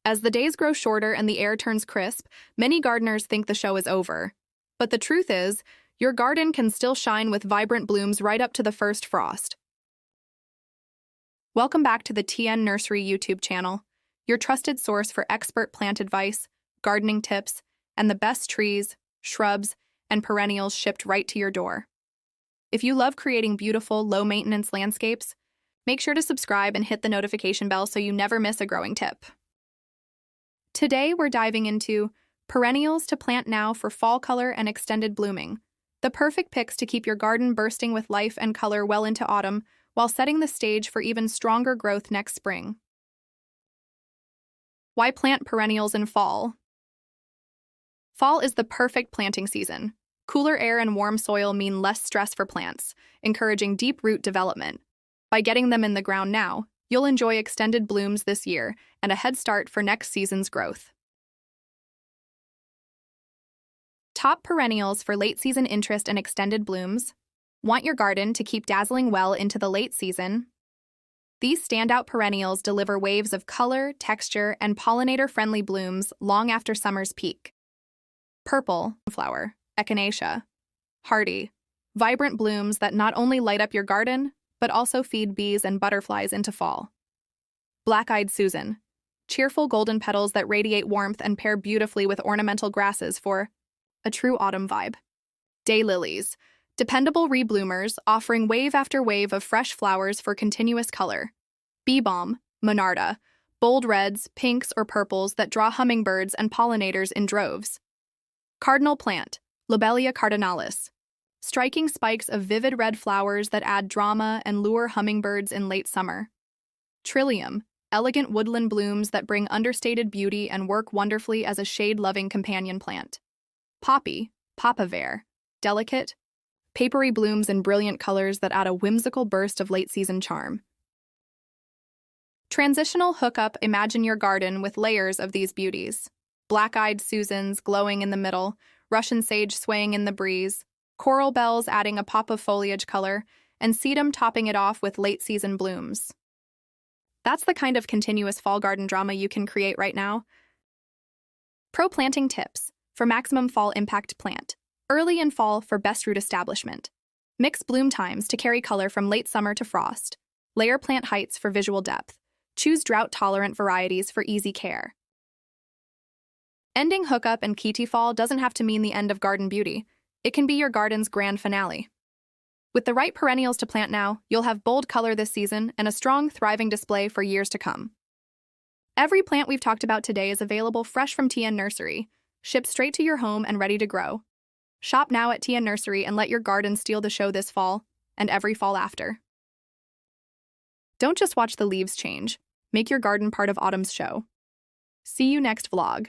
As the days grow shorter and the air turns crisp, many gardeners think the show is over. But the truth is, your garden can still shine with vibrant blooms right up to the first frost. Welcome back to the TN Nursery YouTube channel, your trusted source for expert plant advice, gardening tips, and the best trees, shrubs, and perennials shipped right to your door. If you love creating beautiful, low-maintenance landscapes, make sure to subscribe and hit the notification bell so you never miss a growing tip. Today, we're diving into perennials to plant now for fall color and extended blooming, the perfect picks to keep your garden bursting with life and color well into autumn, while setting the stage for even stronger growth next spring. Why plant perennials in fall? Fall is the perfect planting season. Cooler air and warm soil mean less stress for plants, encouraging deep root development. By getting them in the ground now, you'll enjoy extended blooms this year and a head start for next season's growth. Top perennials for late season interest and extended blooms. Want your garden to keep dazzling well into the late season? These standout perennials deliver waves of color, texture, and pollinator-friendly blooms long after summer's peak. Purple flower, echinacea. Hardy, vibrant blooms that not only light up your garden, but also feed bees and butterflies into fall. Black-eyed Susan, cheerful golden petals that radiate warmth and pair beautifully with ornamental grasses for a true autumn vibe. Daylilies, dependable rebloomers offering wave after wave of fresh flowers for continuous color. Bee balm, monarda, bold reds, pinks, or purples that draw hummingbirds and pollinators in droves. Cardinal plant, Lobelia cardinalis, striking spikes of vivid red flowers that add drama and lure hummingbirds in late summer. Trillium, elegant woodland blooms that bring understated beauty and work wonderfully as a shade-loving companion plant. Poppy, papaver, delicate, papery blooms in brilliant colors that add a whimsical burst of late-season charm. Transitional hookup, imagine your garden with layers of these beauties. Black-eyed Susans glowing in the middle, Russian sage swaying in the breeze, coral bells adding a pop of foliage color, and sedum topping it off with late-season blooms. That's the kind of continuous fall garden drama you can create right now. Pro planting tips for maximum fall impact plant. Early in fall for best root establishment. Mix bloom times to carry color from late summer to frost. Layer plant heights for visual depth. Choose drought-tolerant varieties for easy care. Ending hookup and Kiti fall doesn't have to mean the end of garden beauty. It can be your garden's grand finale. With the right perennials to plant now, you'll have bold color this season and a strong, thriving display for years to come. Every plant we've talked about today is available fresh from TN Nursery, shipped straight to your home and ready to grow. Shop now at TN Nursery and let your garden steal the show this fall and every fall after. Don't just watch the leaves change. Make your garden part of autumn's show. See you next vlog.